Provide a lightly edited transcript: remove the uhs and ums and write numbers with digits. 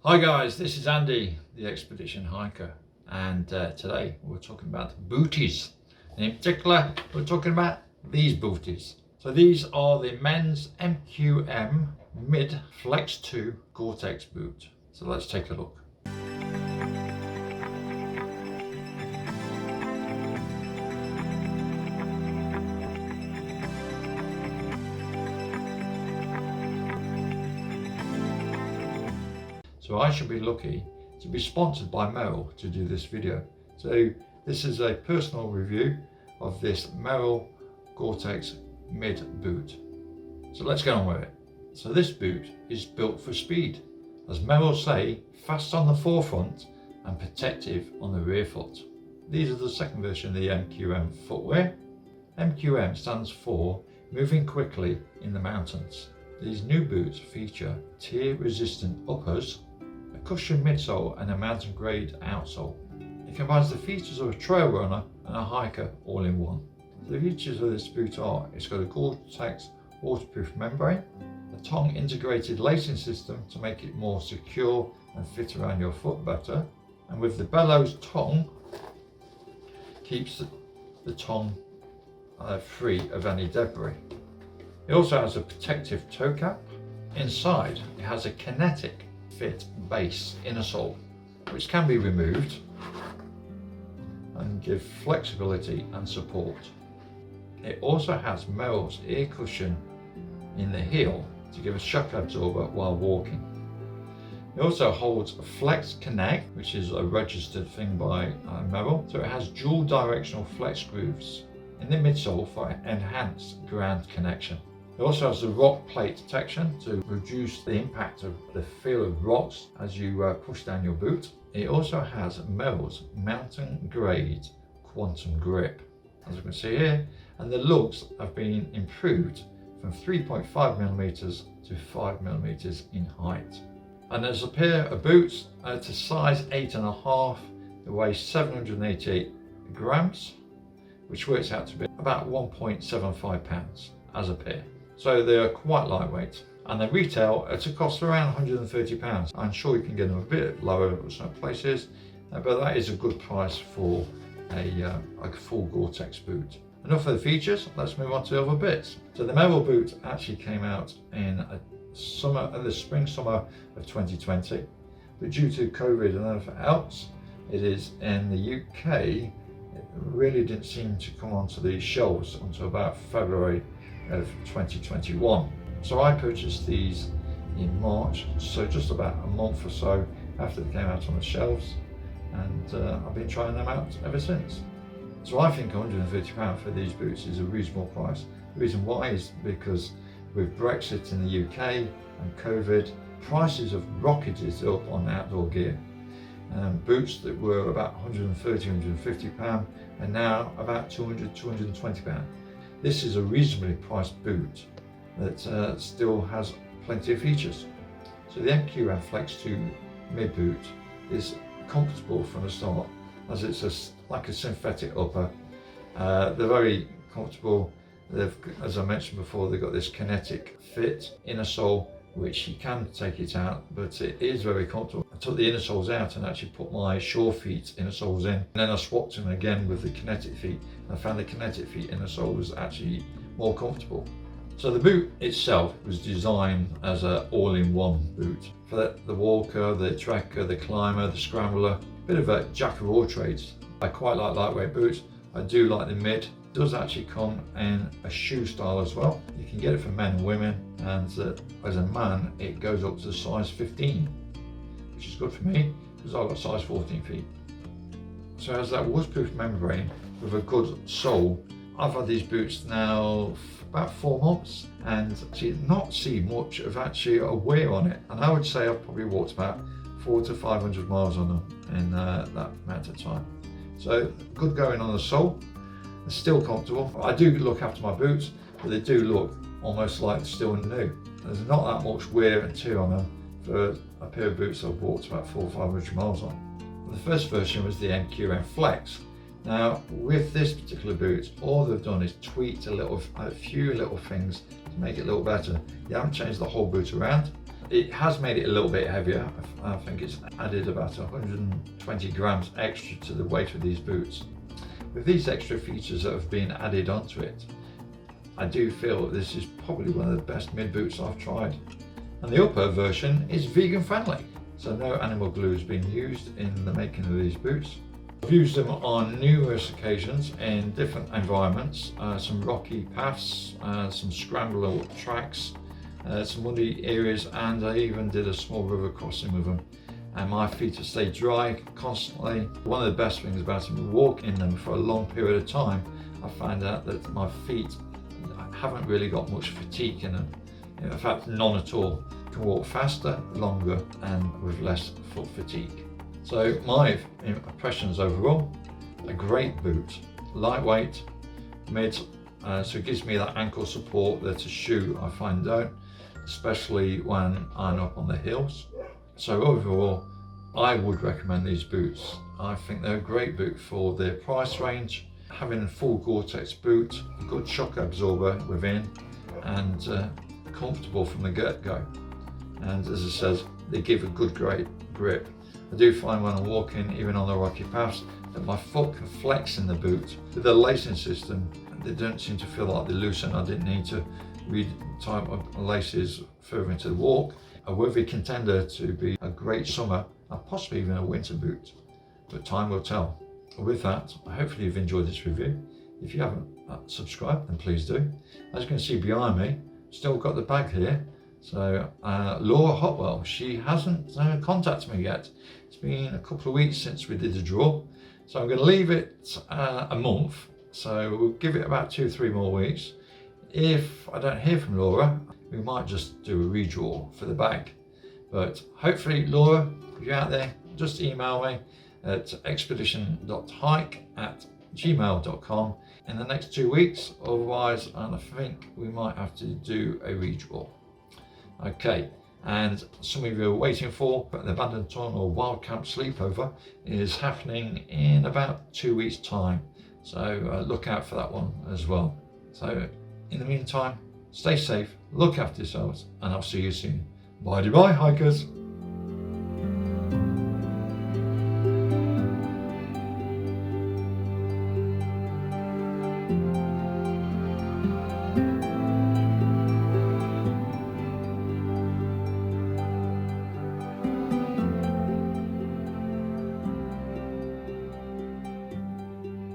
Hi guys, this is Andy, the Expedition Hiker, and today we're talking about booties. And in particular, we're talking about these booties. So these are the men's MQM Mid Flex 2 Gore-Tex boot. So let's take a look. So I should be lucky to be sponsored by Merrell to do this video. So this is a personal review of this Merrell Gore-Tex Mid boot. So let's get on with it. So this boot is built for speed. As Merrell say, fast on the forefront and protective on the rear foot. These are the second version of the MQM footwear. MQM stands for moving quickly in the mountains. These new boots feature tear-resistant uppers, a cushioned midsole and a mountain grade outsole. It combines the features of a trail runner and a hiker all in one. So the features of this boot are, it's got a Gore-Tex waterproof membrane, a tongue integrated lacing system to make it more secure and fit around your foot better, and with the bellows tongue, keeps the tongue free of any debris. It also has a protective toe cap. Inside it has a kinetic fit base inner sole which can be removed and give flexibility and support. It also has Merrell's ear cushion in the heel to give a shock absorber while walking. It also holds a Flex Connect, which is a registered thing by Merrell, so it has dual directional flex grooves in the midsole for enhanced ground connection. It also has the rock plate detection to reduce the impact of the feel of rocks as you push down your boot. It also has Merrell's mountain grade quantum grip, as you can see here, and the lugs have been improved from 3.5mm to 5mm in height. And there's a pair of boots to size 8.5, they weigh 788 grams, which works out to be about 1.75 pounds as a pair. So they are quite lightweight, and they retail at a cost of around £130. I'm sure you can get them a bit lower at some places, but that is a good price for a full Gore-Tex boot. Enough of the features, let's move on to other bits. So the Merrell boot actually came out in the spring-summer of 2020, but due to COVID and everything else, it is in the UK, it really didn't seem to come onto the shelves until about February of 2021. So I purchased these in March, so just about a month or so after they came out on the shelves, and I've been trying them out ever since. So I think £130 for these boots is a reasonable price. The reason why is because with Brexit in the UK and COVID, prices have rocketed up on outdoor gear. Boots that were about £130, £150 are now about £200, £220. This is a reasonably priced boot that still has plenty of features. So the MQM Flex 2 mid boot is comfortable from the start, as it's like a synthetic upper. They're very comfortable. As I mentioned before, they've got this kinetic fit inner sole, which you can take it out, but it is very comfortable. I took the inner soles out and actually put my Shore Feet inner soles in, and then I swapped them again with the kinetic feet. I found the kinetic feet inner sole was actually more comfortable. So the boot itself was designed as an all-in-one boot for the walker, the trekker, the climber, the scrambler, bit of a jack of all trades. I quite like lightweight boots. I do like the mid. It does actually come in a shoe style as well. You can get it for men and women, and as a man it goes up to size 15, which is good for me because I've got size 14 feet. So it has that waterproof membrane with a good sole. I've had these boots now for about 4 months and actually not seen much of actually a wear on it, and I would say I've probably walked about 400 to 500 miles on them in that amount of time. So good going on the sole. They're still comfortable. I do look after my boots, but they do look almost like still new. There's not that much wear and tear on them for a pair of boots I've walked about 400 or 500 miles on. The first version was the MQM Flex. Now with this particular boot, all they've done is tweaked a few little things to make it a little better. You haven't changed the whole boot around. It has made it a little bit heavier. I think it's added about 120 grams extra to the weight of these boots. With these extra features that have been added onto it, I do feel that this is probably one of the best mid boots I've tried. And the upper version is vegan friendly, so no animal glue has been used in the making of these boots. I've used them on numerous occasions in different environments, some rocky paths, some scramble tracks, some muddy areas, and I even did a small river crossing with them. And my feet have stayed dry constantly. One of the best things about them, walking in them for a long period of time, I found out that my feet haven't really got much fatigue in them. In fact, none at all. You can walk faster, longer, and with less foot fatigue. So my impressions overall, a great boot, lightweight, mid, so it gives me that ankle support that a shoe I find don't, especially when I'm up on the hills. So overall, I would recommend these boots. I think they're a great boot for their price range, having a full Gore-Tex boot, a good shock absorber within, and comfortable from the get-go. And as I said, they give a good great grip. I do find when I'm walking, even on the rocky paths, that my foot can flex in the boot. With the lacing system, they don't seem to feel like they loosen. I didn't need to re-tie my laces further into the walk. A worthy contender to be a great summer and possibly even a winter boot, but time will tell. With that, hopefully you've enjoyed this review. If you haven't subscribed, then please do. As you can see behind me, still got the bag here. So Laura Hotwell, she hasn't contacted me yet. It's been a couple of weeks since we did the draw, so I'm going to leave it a month. So we'll give it about 2-3 more weeks. If I don't hear from Laura, we might just do a redraw for the bag. But hopefully, Laura, if you're out there, just email me at expedition.hike@gmail.com in the next 2 weeks. Otherwise, I think we might have to do a redraw. Okay, and some of you are waiting for the Abandoned Tunnel Wild Camp Sleepover is happening in about 2 weeks' time. So look out for that one as well. So in the meantime, stay safe, look after yourselves, and I'll see you soon. Bye-bye, hikers.